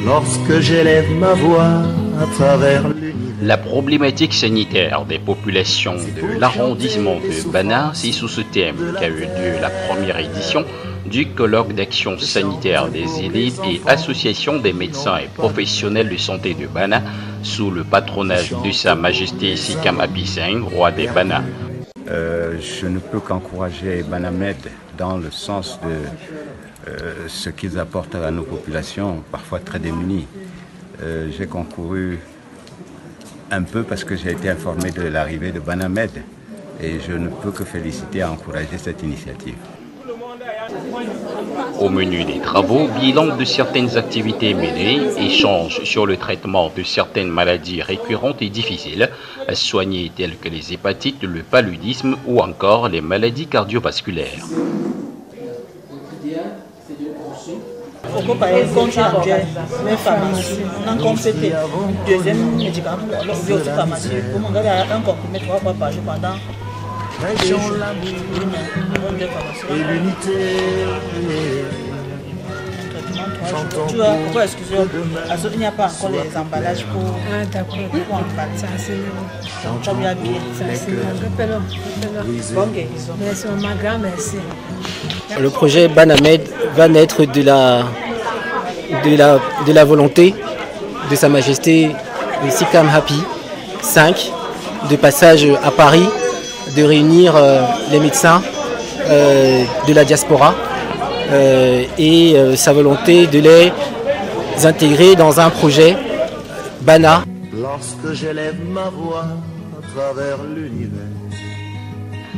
lorsque j'élève ma voix à travers l'univers. La problématique sanitaire des populations de l'arrondissement de Bana, c'est sous ce thème qu'a eu lieu la première édition du colloque d'action sanitaire des élites et associations des médecins et professionnels de santé de Bana sous le patronage de Sa Majesté Sikam Hapi V, roi des Bana. Je ne peux qu'encourager Banamed dans le sens de ce qu'ils apportent à nos populations, parfois très démunies. J'ai concouru un peu parce que j'ai été informé de l'arrivée de Banamed et je ne peux que féliciter et encourager cette initiative. Au menu des travaux, bilan de certaines activités menées, échanges sur le traitement de certaines maladies récurrentes et difficiles à soigner telles que les hépatites, le paludisme ou encore les maladies cardiovasculaires. Pourquoi par exemple, même pharmacie, on a complété deuxième médicament pour aussi pharmacie. Pour mon gars, un comprimé 3 fois par jour pendant 2 jours. Et l'unité. Tu vois, pourquoi excusez-moi, il n'y a pas encore les emballages pour emballer. Ça, c'est Comme il y a bien. merci, ma grand merci. Le projet Banamed va naître de la volonté de Sa Majesté Sikam Hapi V, de passage à Paris, de réunir les médecins de la diaspora et sa volonté de les intégrer dans un projet Bana. Lorsque j'élève ma voix à travers l'univers.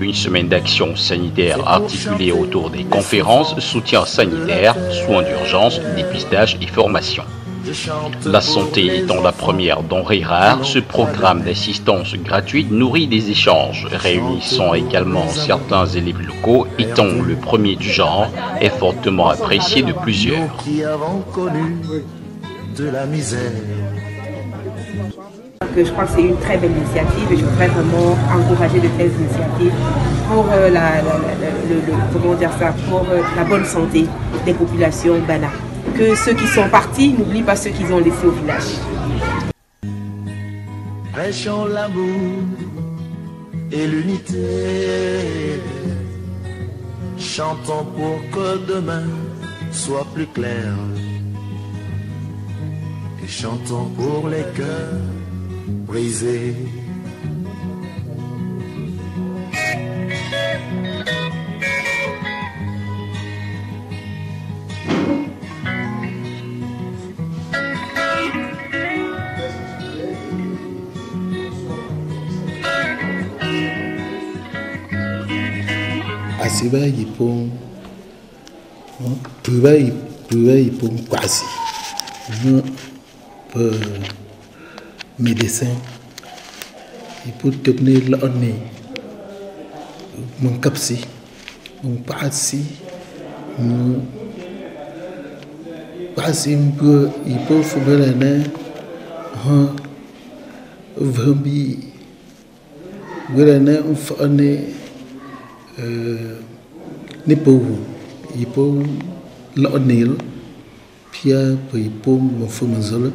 Une semaine d'action sanitaire articulée autour des conférences, soutien sanitaire, soins d'urgence, dépistage et formation. La santé étant la première denrée rare, ce programme d'assistance gratuite nourrit des échanges, réunissant également certains élèves locaux, étant le premier du genre, est fortement apprécié de plusieurs. Qui avons connu de la misère. Je crois que c'est une très belle initiative et je voudrais vraiment encourager de telles initiatives pour pour la bonne santé des populations Bana. Que ceux qui sont partis n'oublient pas ceux qu'ils ont laissés au village. Prêchons l'amour et l'unité. Chantons pour que demain soit plus clair. Et chantons pour les cœurs brisés. Asiba yipong puba yipong quasi médecin il peut tenir l'année mon capsi mon passi mon passi il peut faire l'année vambi l'année on fait année Nepou, il peut l'année puis il peut me faire mazole.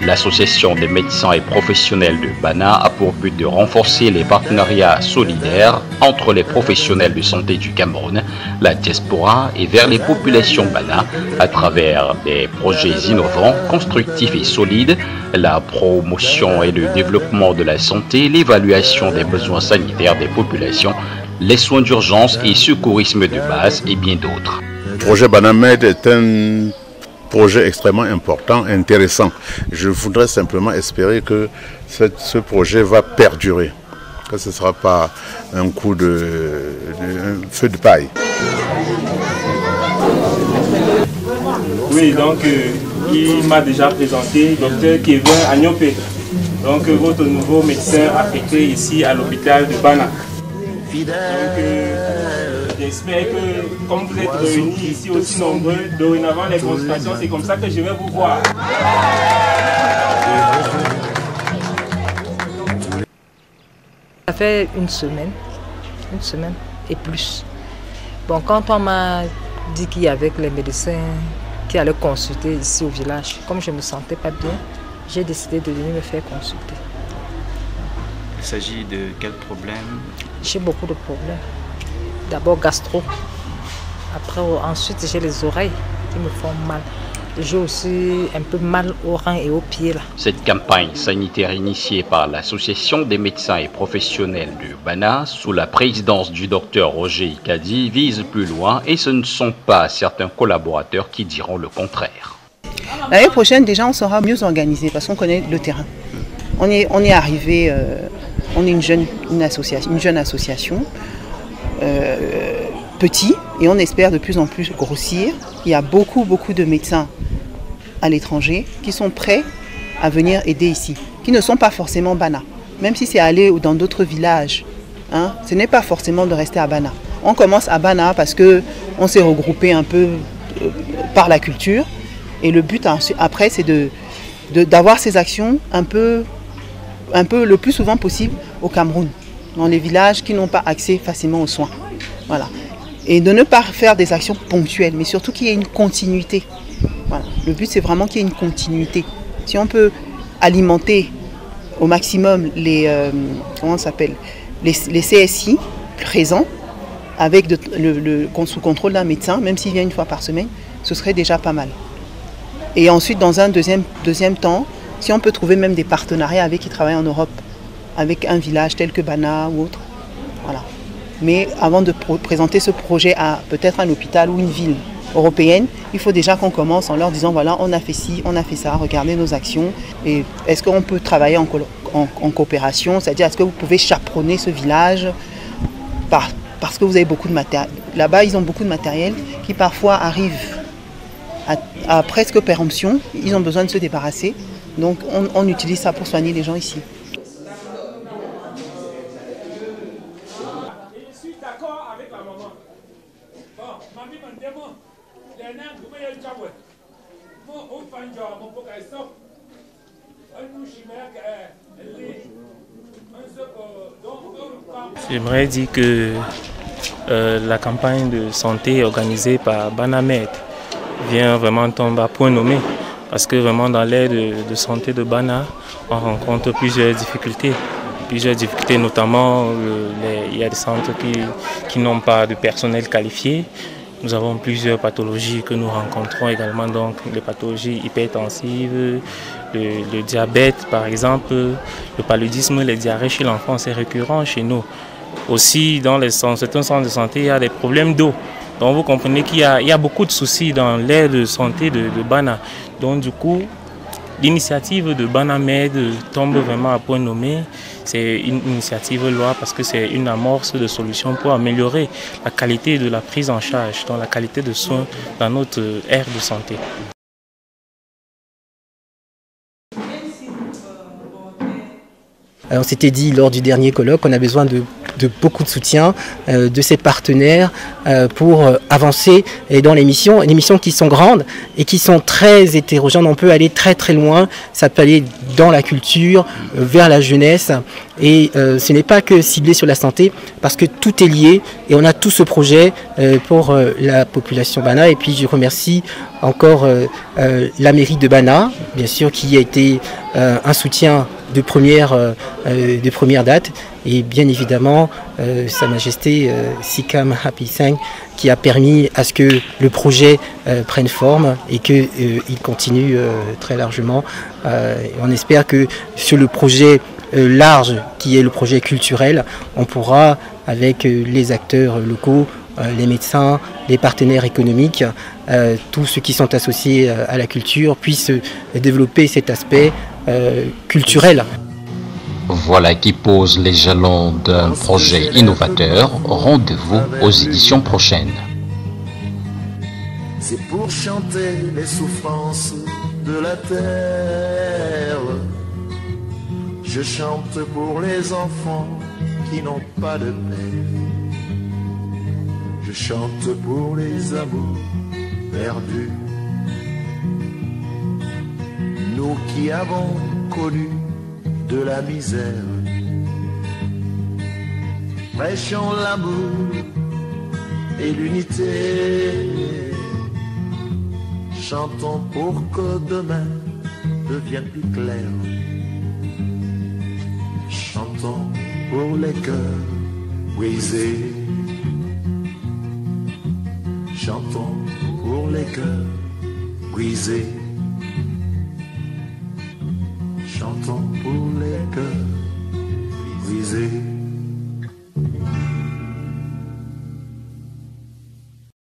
L'Association des médecins et professionnels de Bana a pour but de renforcer les partenariats solidaires entre les professionnels de santé du Cameroun, la diaspora et vers les populations Bana à travers des projets innovants, constructifs et solides, la promotion et le développement de la santé, l'évaluation des besoins sanitaires des populations, les soins d'urgence et secourisme de base et bien d'autres. Le projet Banamed est un projet extrêmement important, intéressant. Je voudrais simplement espérer que ce projet va perdurer, que ce ne sera pas un coup de feu de paille. Oui, donc il m'a déjà présenté Dr Kevin Agnopé, donc votre nouveau médecin affecté ici à l'hôpital de Bana. Donc j'espère que comme vous êtes réunis ici aussi nombreux, dorénavant les consultations, c'est comme ça que je vais vous voir. Ça fait une semaine et plus. Bon, quand on m'a dit qu'il y avait les médecins qui allaient consulter ici au village. Comme je ne me sentais pas bien, j'ai décidé de venir me faire consulter. Il s'agit de quel problème? J'ai beaucoup de problèmes. D'abord gastro. Ensuite, j'ai les oreilles qui me font mal. J'ai aussi un peu mal aux reins et aux pieds. Là. Cette campagne sanitaire initiée par l'Association des médecins et professionnels de Bana, sous la présidence du docteur Roger Ikadi, vise plus loin et ce ne sont pas certains collaborateurs qui diront le contraire. L'année prochaine, déjà, on sera mieux organisé parce qu'on connaît le terrain. On est arrivé, on est une jeune association, petit, et on espère de plus en plus grossir. Il y a beaucoup de médecins à l'étranger qui sont prêts à venir aider ici, qui ne sont pas forcément Bana. Même si c'est aller dans d'autres villages, hein, ce n'est pas forcément de rester à Bana. On commence à Bana parce qu'on s'est regroupé un peu par la culture. Et le but après, c'est d'avoir ces actions un peu le plus souvent possible au Cameroun, dans les villages qui n'ont pas accès facilement aux soins. Voilà. Et de ne pas faire des actions ponctuelles, mais surtout qu'il y ait une continuité. Voilà. Le but, c'est vraiment qu'il y ait une continuité. Si on peut alimenter au maximum les CSI présents, avec sous contrôle d'un médecin, même s'il vient une fois par semaine, ce serait déjà pas mal. Et ensuite, dans un deuxième temps, si on peut trouver même des partenariats avec qui travaillent en Europe, avec un village tel que Bana ou autre. Voilà. Mais avant de présenter ce projet à peut-être un hôpital ou une ville européenne, il faut déjà qu'on commence en leur disant voilà, on a fait ci, on a fait ça, regardez nos actions. Et est-ce qu'on peut travailler en coopération, c'est-à-dire est-ce que vous pouvez chaperonner ce village parce que vous avez beaucoup de matériel. Là-bas, ils ont beaucoup de matériel qui parfois arrive à presque péremption, ils ont besoin de se débarrasser. Donc on utilise ça pour soigner les gens ici. Je suis d'accord avec la maman. J'aimerais dire que la campagne de santé organisée par Banamed vient vraiment tomber à point nommé. Parce que vraiment dans l'aide de santé de Bana, on rencontre plusieurs difficultés. Notamment, il y a des centres qui n'ont pas de personnel qualifié. Nous avons plusieurs pathologies que nous rencontrons également, donc les pathologies hypertensives, le diabète par exemple, le paludisme, les diarrhées chez l'enfant, c'est récurrent chez nous. Aussi, dans certains centres de santé, il y a des problèmes d'eau. Donc vous comprenez qu'il y a beaucoup de soucis dans l'aide de santé de Bana. Donc du coup, l'initiative de Banamed tombe vraiment à point nommé. C'est une initiative loi parce que c'est une amorce de solutions pour améliorer la qualité de la prise en charge, donc la qualité de soins dans notre ère de santé. On s'était dit lors du dernier colloque qu'on a besoin de beaucoup de soutien de ses partenaires pour avancer dans les missions qui sont grandes et qui sont très hétérogènes. On peut aller très très loin, ça peut aller dans la culture, vers la jeunesse et ce n'est pas que ciblé sur la santé parce que tout est lié et on a tout ce projet pour la population Bana. Et puis je remercie encore la mairie de Bana, bien sûr, qui a été un soutien de première date et bien évidemment Sa Majesté Sikam Happy 5 qui a permis à ce que le projet prenne forme et qu'il continue très largement. On espère que sur le projet large qui est le projet culturel, on pourra avec les acteurs locaux, les médecins, les partenaires économiques, tous ceux qui sont associés à la culture puissent développer cet aspect culturel. Voilà qui pose les jalons d'un projet innovateur. Rendez-vous aux éditions prochaines. C'est pour chanter les souffrances de la terre. Je chante pour les enfants qui n'ont pas de père. Je chante pour les amours perdus. Nous qui avons connu de la misère, prêchons l'amour et l'unité. Chantons pour que demain devienne plus clair. Chantons pour les cœurs brisés. Chantons pour les cœurs brisés. Chantons pour